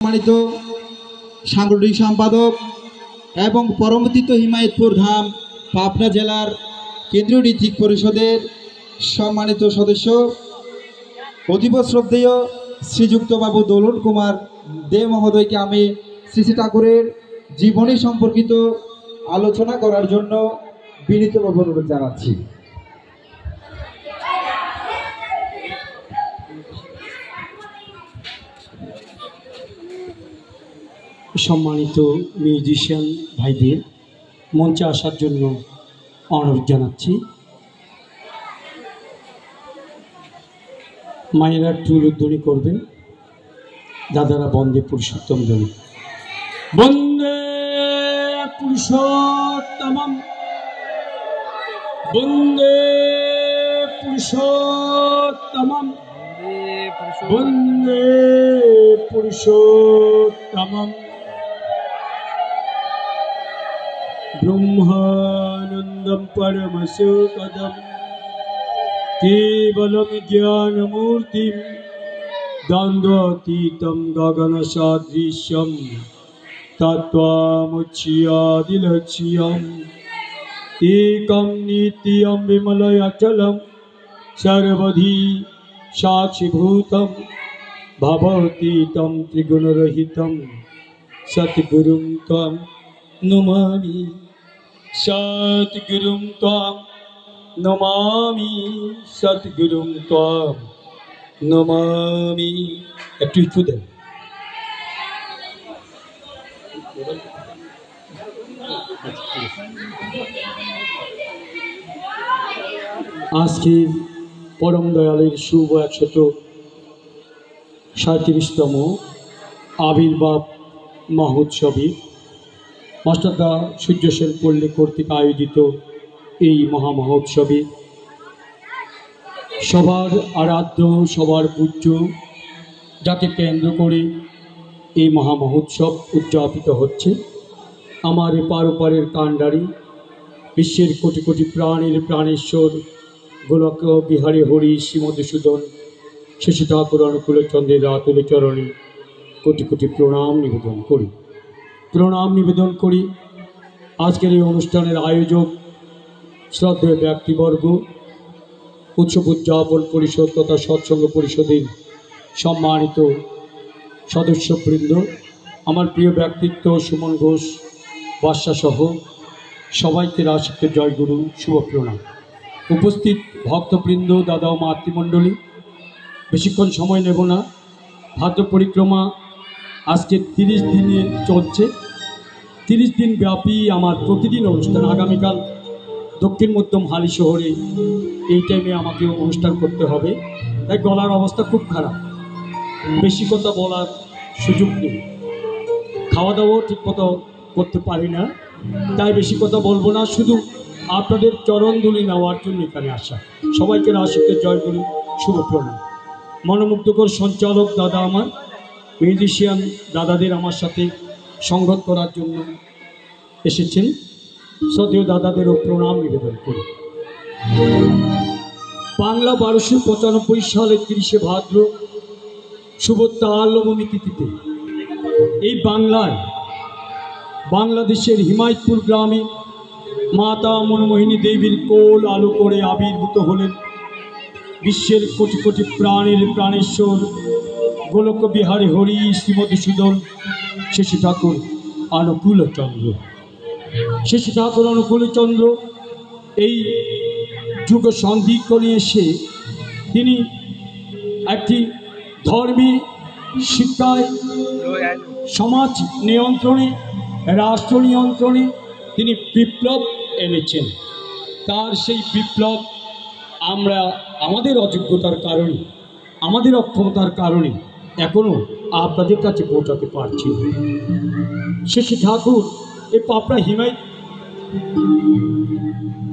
সম্মানিত সাংগঠনিক সম্পাদক এবং পরবর্তীত হিমায়তপুর ধাম পাবনা জেলার কেন্দ্রীয় ঋত্বিক পরিষদের সম্মানিত সদস্য অতীব শ্রদ্ধেয় শ্রীযুক্ত বাবু দোলন কুমার দে মহোদয়কে আমি শ্রী শ্রী ঠাকুরের জীবনী সম্পর্কিত আলোচনা করার জন্য বিনীতভাবে অনুরোধ জানাচ্ছি। সম্মানিত মিউজিশিয়ান ভাইদের মঞ্চে আসার জন্য অনুরোধ জানাচ্ছি। মায়েরা টুল উদ্ধ্বনি করবেন, দাদারা বন্দে পুরুষোত্তম ধ্বনি। বন্দে পুরুষোত্তমম, বন্দে পুরুষোত্তমম, বন্দে পুরুষোত্তমম। ब्रह्मानंदं परमसुखदं केवलं ज्ञानमूर्तिं द्वन्द्वातीतं गगनसदृशं तत्त्वमुच्यदिलक्ष्यम् एकं नित्यं विमलमचलं सर्वधी साक्षिभूतं भवतीतं त्रिगुणरहितं सद्गुरुं त्वं नमामि, सद्गुरुं त्वां नमामि, सद्गुरुं त्वां नमामि। একটু একটু দেন। আজকে পরম দয়ালের শুভ 137তম আবির্ভাব মহোৎসবে মাস্টারদা সূর্য সেন পল্লী কর্তৃক আয়োজিত এই মহামহোৎসবে সবার আরাধ্য, সবার পূজ্য, যাকে কেন্দ্র করে এই মহামহোৎসব উদযাপিত হচ্ছে। আমার এপার ওপারের কাণ্ডারি, বিশ্বের কোটি কোটি প্রাণীর প্রাণেশ্বর গোলক বিহারী হরি শ্রীমধুসূদন শশী ঠাকুর অনুকূলচন্দ্রের রাতুল চরণে কোটি কোটি প্রণাম নিবেদন করি। আজকের এই অনুষ্ঠানের আয়োজক শ্রদ্ধেয় ব্যক্তিবর্গ, উৎসব উদযাপন পরিষদ তথা সৎসঙ্গ পরিষদের সম্মানিত সদস্যবৃন্দ, আমার প্রিয় ব্যক্তিত্ব সুমন ঘোষ বাদশাসহ সবাইকে রাশিকে জয়গুরু শুভ প্রণাম। উপস্থিত ভক্তবৃন্দ, দাদা ও মাতৃমণ্ডলী, বেশিক্ষণ সময় নেব না। ভাদ্র পরিক্রমা আজকে 30 দিনে চলছে। 30 দিন ব্যাপী আমার প্রতিদিন অনুষ্ঠান। আগামীকাল দক্ষিণ মধ্যম হালি শহরে এই টাইমে আমাকে অনুষ্ঠান করতে হবে, তাই গলার অবস্থা খুব খারাপ, বেশি কথা বলার সুযোগ নেই। খাওয়া দাওয়াও ঠিকমতো করতে পারি না, তাই বেশি কথা বলবো না। শুধু আপনাদের চরণধুলি নেওয়ার জন্য এখানে আসা। সবাইকে রাশিকে জয়গুরু শুভ প্রণাম। মনোমুগ্ধকর সঞ্চালক দাদা, আমার মিউজিশিয়ান দাদাদের আমার সাথে সংগত করার জন্য এসেছেন, শ্রদ্ধেয় দাদাদেরও প্রণাম নিবেদন করি। বাংলা 1295 সালে 30শে ভাদ্র শুভ তালবমী তিথিতে এই বাংলায় বাংলাদেশের হিমায়তপুর গ্রামে মাতা মনমোহিনী দেবীর কোল আলো করে আবির্ভূত হলেন বিশ্বের কোটি কোটি প্রাণীর প্রাণেশ্বর গোলক বিহারী হরি শ্রীমধুসূদন শশী ঠাকুর অনুকূলচন্দ্র। শশী ঠাকুর অনুকূলচন্দ্র এই যুগ সন্ধিক্ষণে এসে তিনি একটি ধর্মী শিক্ষায়, সমাজ নিয়ন্ত্রণে, রাষ্ট্র নিয়ন্ত্রণে তিনি বিপ্লব এনেছেন। তার সেই বিপ্লব আমরা আমাদের অযোগ্যতার কারণে, আমাদের অক্ষমতার কারণে এখনও আপনাদের কাছে পৌঁছাতে পারছি না। শশী ঠাকুর এই পাবনা হিমায়ত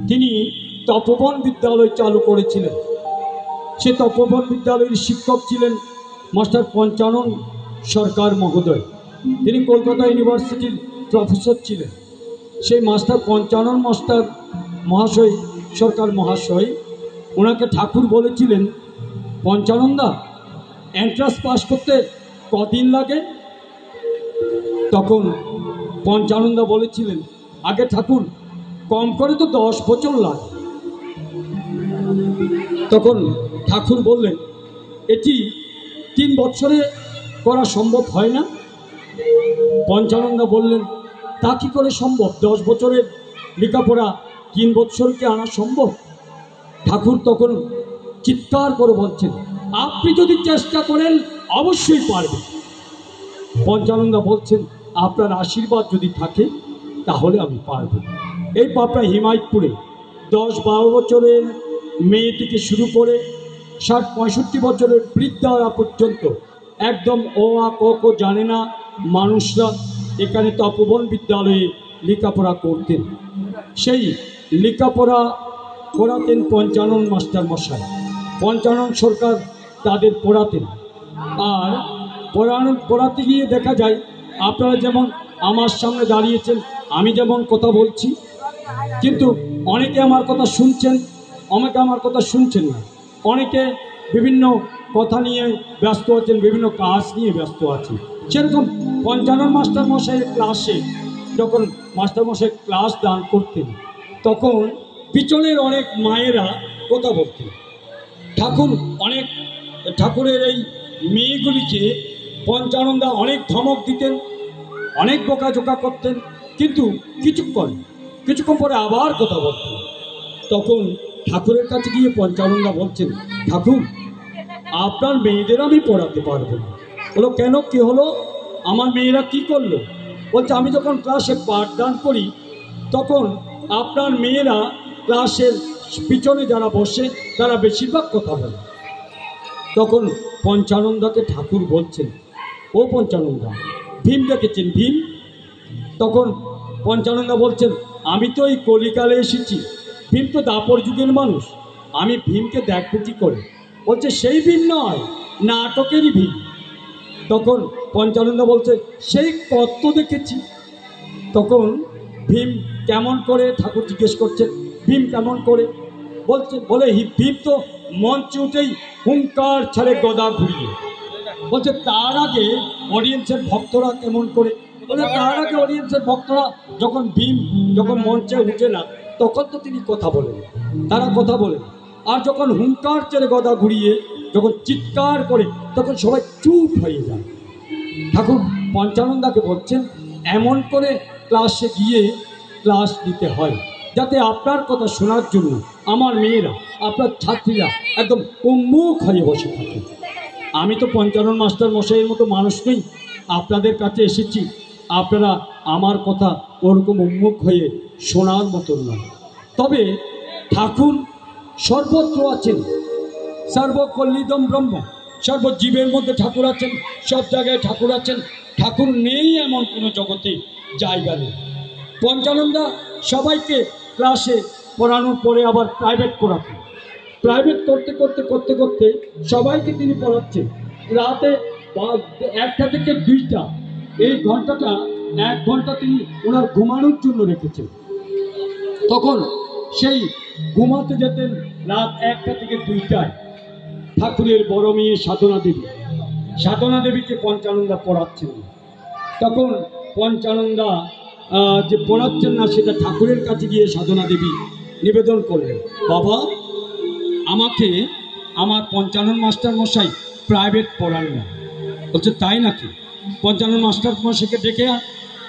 তিনি তপবন বিদ্যালয় চালু করেছিলেন। সে তপবন বিদ্যালয়ের শিক্ষক ছিলেন মাস্টার পঞ্চানন সরকার মহোদয়। তিনি কলকাতা ইউনিভার্সিটির প্রফেসর ছিলেন। সেই মাস্টার পঞ্চানন মাস্টার মহাশয় সরকার মহাশয় ওনাকে ঠাকুর বলেছিলেন, পঞ্চানন্দা এন্ট্রান্স পাস করতে কদিন লাগে? তখন পঞ্চানন্দা বলেছিলেন, আগে ঠাকুর কম করে তো 10 বছর লাগে। তখন ঠাকুর বললেন, এটি 3 বছরে করা সম্ভব হয় না? পঞ্চানন্দা বললেন, তা কি করে সম্ভব? 10 বছরের লেখাপড়া 3 বছরকে আনা সম্ভব? ঠাকুর তখন চিৎকার করে বলছেন, আপনি যদি চেষ্টা করেন অবশ্যই পারবেন। পঞ্চানন্দা বলছেন, আপনার আশীর্বাদ যদি থাকে তাহলে আমি পারব। এই পাপড়া হিমায়তপুরে 10-12 বছরের মেয়ে থেকে শুরু করে 60-65 বছরের বৃদ্ধারা পর্যন্ত একদম অ আ ক খ জানে না মানুষরা এখানে তপবন বিদ্যালয়ে লেখাপড়া করতেন। সেই লেখাপড়া করাতেন পঞ্চানন মাস্টার মশাই। পঞ্চানন সরকার তাদের পড়াতেন। আর পড়াতে গিয়ে দেখা যায়, আপনারা যেমন আমার সামনে দাঁড়িয়েছেন, আমি যেমন কথা বলছি, কিন্তু অনেকে আমার কথা শুনছেন, অনেকে আমার কথা শুনছেন না। অনেকে বিভিন্ন কথা নিয়ে ব্যস্ত আছেন, বিভিন্ন কাজ নিয়ে ব্যস্ত আছেন। সেরকম পঞ্চানন মাস্টার মশাইয়ের ক্লাসে যখন মাস্টারমশাই ক্লাস দান করতেন, তখন পিছনের অনেক মায়েরা কথা বলতেন। ঠাকুরের এই মেয়েগুলিকে পঞ্চানন্দা অনেক ধমক দিতেন, অনেক বকাঝোকা করতেন, কিন্তু কিছুক্ষণ পরে আবার কথা বলতেন। তখন ঠাকুরের কাছে গিয়ে পঞ্চানন্দা বলছেন, ঠাকুর, আপনার মেয়েদের আমি পড়াতে পারবো না। বলো, কেন, কি হলো? আমার মেয়েরা কি করলো? বলছে, আমি যখন ক্লাসে পাঠদান করি তখন আপনার মেয়েরা ক্লাসের পিছনে যারা বসে তারা বেশিরভাগ কথা বলে। তখন পঞ্চানন্দাকে ঠাকুর বলছেন, ও পঞ্চানন্দা, ভীম দেখেছেন? ভীম? তখন পঞ্চানন্দা বলছেন, আমি তো এই কলিকালে এসেছি, ভীম তো দাপর যুগের মানুষ, আমি ভীমকে দেখবো কি করে? বলছে, সেই ভীম নয়, নাটকেরই ভীম। তখন পঞ্চানন্দা বলছে, সেই কত দেখেছি। তখন ভীম কেমন করে? ঠাকুর জিজ্ঞেস করছেন, ভীম কেমন করে? বলে ভীম তো মঞ্চে উঠেই হুঙ্কার ছাড়ে গদা ঘুরিয়ে। বলছে, তার আগে অডিয়েন্সের ভক্তরা কেমন করে? বলে, তার আগে অডিয়েন্সের ভক্তরা যখন মঞ্চে উঠে না তখন তো তিনি কথা বলেন, তারা কথা বলেন। আর যখন হুঙ্কার ছেড়ে গদা ঘুরিয়ে যখন চিৎকার করে তখন সবাই চুপ হয়ে যায়। ঠাকুর পঞ্চানন্দাকে বলছেন, এমন করে ক্লাসে গিয়ে ক্লাস নিতে হয় যাতে আপনার কথা শোনার জন্য আমার মেয়েরা, আপনার ছাত্রীরা একদম উন্মুখ হয়ে বসে থাকে। আমি তো পঞ্চানন মাস্টার মশাইয়ের মতো মানুষ নই, আপনাদের কাছে এসেছি, আপনারা আমার কথা ওরকম উন্মুখ হয়ে শোনার মতন নয়। তবে ঠাকুর সর্বত্র আছেন, সর্বকল্লিদম ব্রহ্ম, সর্বজীবের মধ্যে ঠাকুর আছেন, সব জায়গায় ঠাকুর আছেন। ঠাকুর নেই এমন কোনো জগতে জায়গা নেই। পঞ্চানন্দা সবাইকে ক্লাসে পড়ানোর পরে আবার প্রাইভেট পড়াতেন। প্রাইভেট করতে সবাইকে তিনি পড়াচ্ছেন। রাতে 1টা থেকে 2টা, এই ঘন্টাটা 1 ঘন্টা তিনি ওনার ঘুমানোর জন্য রেখেছেন। তখন সেই ঘুমাতে যেতেন রাত 1টা থেকে 2টায়। ঠাকুরের বড় মেয়ে সাধনা দেবীকে পঞ্চানন্দা পড়াচ্ছেন। তখন পঞ্চানন্দা যে পড়াচ্ছেন না সেটা ঠাকুরের কাছে গিয়ে সাধনা দেবী নিবেদন করলেন, বাবা, আমাকে আমার পঞ্চানন মাস্টার মশাই প্রাইভেট পড়ান না। বলছে, তাই নাকি? পঞ্চানন মাস্টার মশাইকে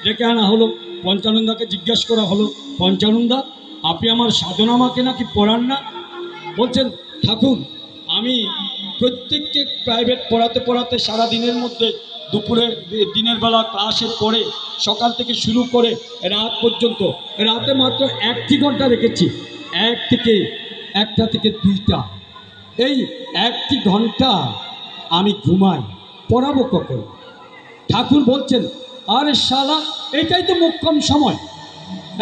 ডেকে আনা হলো। পঞ্চানন্দাকে জিজ্ঞাসা করা হলো, পঞ্চানন্দা, আপনি আমার সাধনা মাকে নাকি পড়ান না? বলছেন, ঠাকুর, আমি প্রত্যেককে প্রাইভেট পড়াতে সারাদিনের মধ্যে দিনের বেলা ক্লাসের পরে সকাল থেকে শুরু করে রাত পর্যন্ত, রাতে মাত্র 1টি ঘন্টা রেখেছি, 1টা থেকে 2টা। এই 1টি ঘন্টা আমি ঘুমাই, পড়াবো কখন? ঠাকুর বলছেন, আরে শালা, এটাই তো মোক্ষম সময়,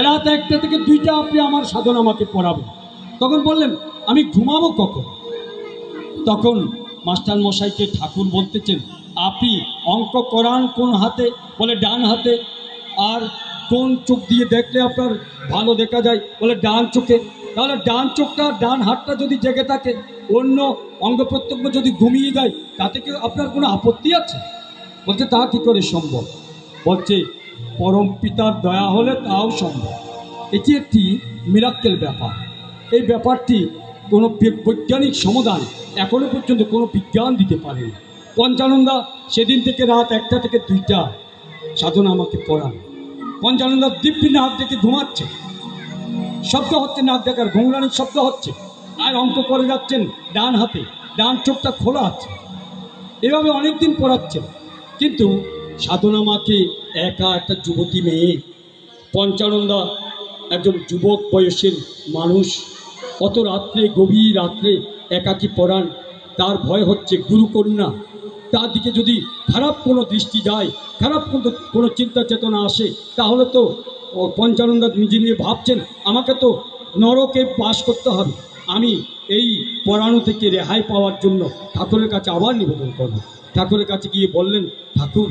রাত 1টা থেকে 2টা আপনি আমার সাধনা আমাকে পড়াবেন। তখন বললেন, আমি ঘুমাবো কখন? তখন মাস্টার মশাইকে ঠাকুর বলতেছেন, আপনি অঙ্ক করান কোন হাতে? বলে, ডান হাতে। আর কোন চোখ দিয়ে দেখলে আপনার ভালো দেখা যায়? বলে, ডান চোখে। তাহলে ডান চোখটা, ডান হাতটা যদি জেগে থাকে, অন্য অঙ্গ প্রত্যঙ্গ যদি ঘুমিয়ে যায়, তাতে কি আপনার কোনো আপত্তি আছে? বলছে, তা কি করে সম্ভব? বলছে পরম পিতার দয়া হলে তাও সম্ভব। এটি একটি মিরাক্কেল ব্যাপার। এই ব্যাপারটি কোনো বৈজ্ঞানিক সমাধান এখনো পর্যন্ত কোনো বিজ্ঞান দিতে পারেনি। পঞ্চানন্দা সেদিন থেকে রাত 1টা থেকে 2টা সাধনা আমাকে পড়ান। পঞ্চানন্দা দিব্যি নাক ডেকে ঘুমাচ্ছে, শব্দ হচ্ছে, নাক ডাকার ঘুমরানির শব্দ হচ্ছে, আর অঙ্ক করে যাচ্ছেন ডান হাতে, ডান চোখটা খোলা আছে। এভাবে অনেকদিন পড়াচ্ছেন, কিন্তু সাধনা মাকে একা একটা যুবতী মেয়ে, পঞ্চানন্দা একজন যুবক বয়সের মানুষ, অত রাত্রে গভীর রাত্রে একাকী পড়ান। তার ভয় হচ্ছে গুরুকন্যা, তার দিকে যদি খারাপ কোনো দৃষ্টি যায়, খারাপ কোনো চিন্তা চেতনা আসে, তাহলে তো পঞ্চানন্দা নিজে নিয়ে ভাবছেন আমাকে তো নরকে বাস করতে হবে। আমি এই পড়ানো থেকে রেহাই পাওয়ার জন্য ঠাকুরের কাছে আবার নিবেদন করব। ঠাকুরের কাছে গিয়ে বললেন, ঠাকুর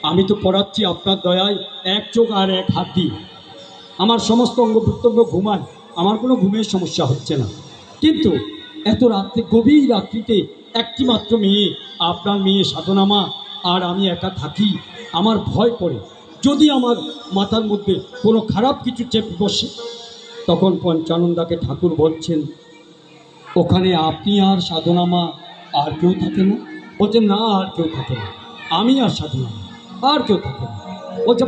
আমি তো পড়াচ্ছি আপনার দয়ায় এক চোখ আর এক হাত দিয়ে, আমার সমস্ত অঙ্গ প্রত্যঙ্গ ঘুমায়, আমার কোনো ঘুমের সমস্যা হচ্ছে না, কিন্তু এত রাত্রে গভীর রাত্রিতে একটি মাত্র মেয়ে, আপনার মেয়ে সাধনা মা আর আমি একা থাকি, আমার ভয় করে যদি আমার মাথার মধ্যে কোনো খারাপ কিছু চেপে বসে। তখন পঞ্চানন্দাকে ঠাকুর বলছেন, ওখানে আপনি আর সাধনা মা আর কেউ থাকে না? বলছেন না, আর কেউ থাকে না, আমি আর সাধনা মা, আর কেউ থাকে না। বলছে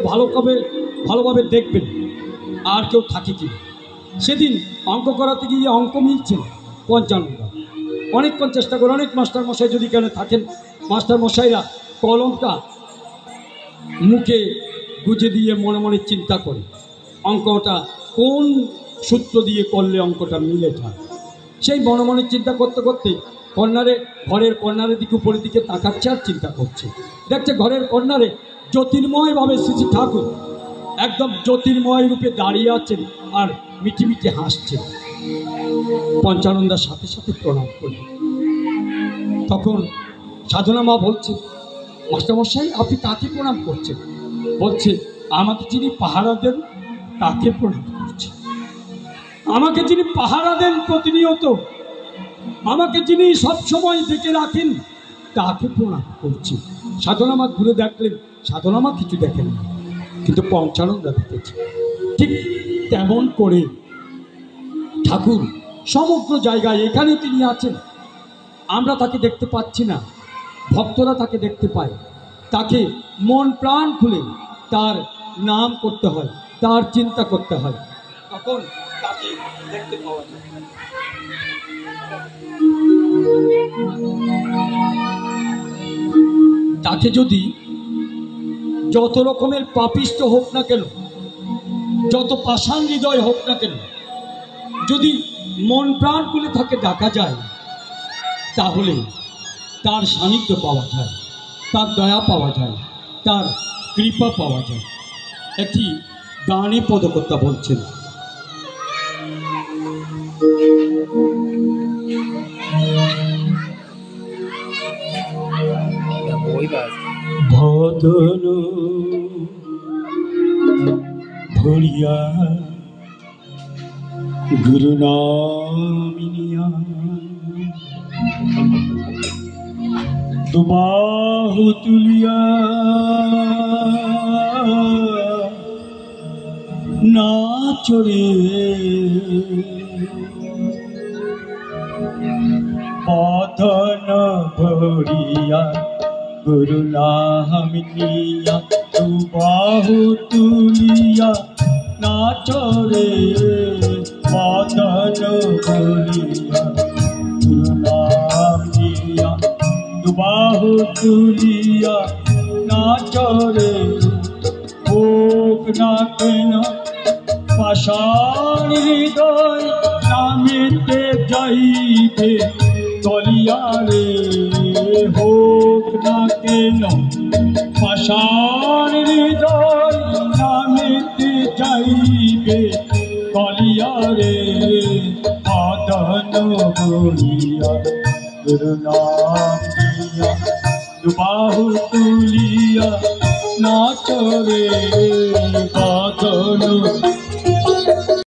ভালোভাবে দেখবেন আর কেউ থাকে কি। সেদিন অঙ্ক করাতে গিয়ে অঙ্ক মিলছে না। পঞ্চানন্দা অনেকক্ষণ চেষ্টা করে, অনেক মাস্টারমশাই যদি কেন থাকেন, মাস্টারমশাইরা কলমটা মুখে গুজে দিয়ে মনে মনে চিন্তা করে অঙ্কটা কোন সূত্র দিয়ে করলে অঙ্কটা মিলে যায়। সেই মনে মনে চিন্তা করতে করতে ঘরের কর্নারের দিকে উপরের দিকে তাকাচ্ছে আর চিন্তা করছে। দেখছে ঘরের কর্নারে জ্যোতির্ময়ভাবে শ্রী ঠাকুর একদম জ্যোতির্ময় রূপে দাঁড়িয়ে আছেন আর মিটি মিটি হাসছেন। পঞ্চানন্দার সাথে সাথে প্রণাম করি। তখন সাধনা মা বলছে, মাস্টারমশাই আপনি কাকে প্রণাম করছেন? বলছে আমাকে যিনি পাহারা দেন তাকে প্রণাম করছে, আমাকে যিনি পাহারা দেন প্রতিনিয়ত, আমাকে যিনি সবসময় দেখে রাখেন তাকে প্রণাম করছি। সাধনা মা ঘুরে দেখলেন, সাধনা মা কিছু দেখেন না, কিন্তু পঞ্চানন্দা দেখেছে। ঠিক তেমন করে ঠাকুর সমগ্র জায়গায় এখানে তিনি আছেন, আমরা তাকে দেখতে পাচ্ছি না, ভক্তরা তাকে দেখতে পায়। তাকে মন প্রাণ খুলে তার নাম করতে হয়, তার চিন্তা করতে হয়, তখন তাকে দেখতে পাওয়া যায়। তাকে যদি যত রকমের পাপিষ্ট হোক না কেন, যত পাষাণ হৃদয় হোক না কেন, যদি মন প্রাণ খুলে তাকে ডাকা যায়, তাহলে তার সান্নিধ্য পাওয়া যায়, তার দয়া পাওয়া যায়, তার কৃপা পাওয়া যায়। একটি গানে পদকর্তা বলছেন, ভদন ভরিয়া গুরু নামিনিয়া দুবাহু তুলিয়া নাচরে বদন ভরিয়া গুরু নামিনিয়া দুবাহু তুলিয়া নাচরে বদন ভরিয়া গুরু নামিনিয়া দুবাহু তুলিয়া নাচরে হোক না কেন পাষাণ হৃদয় নামিতে যাইবে তলিয়ারে, হোক না কেন পাষাণ হৃদয় নামিতে যাইবে তলিয়ারে, আদন বলিয়া গুরু নাম দিয়া দুবাহু তুলিয়া নাচরে বাদন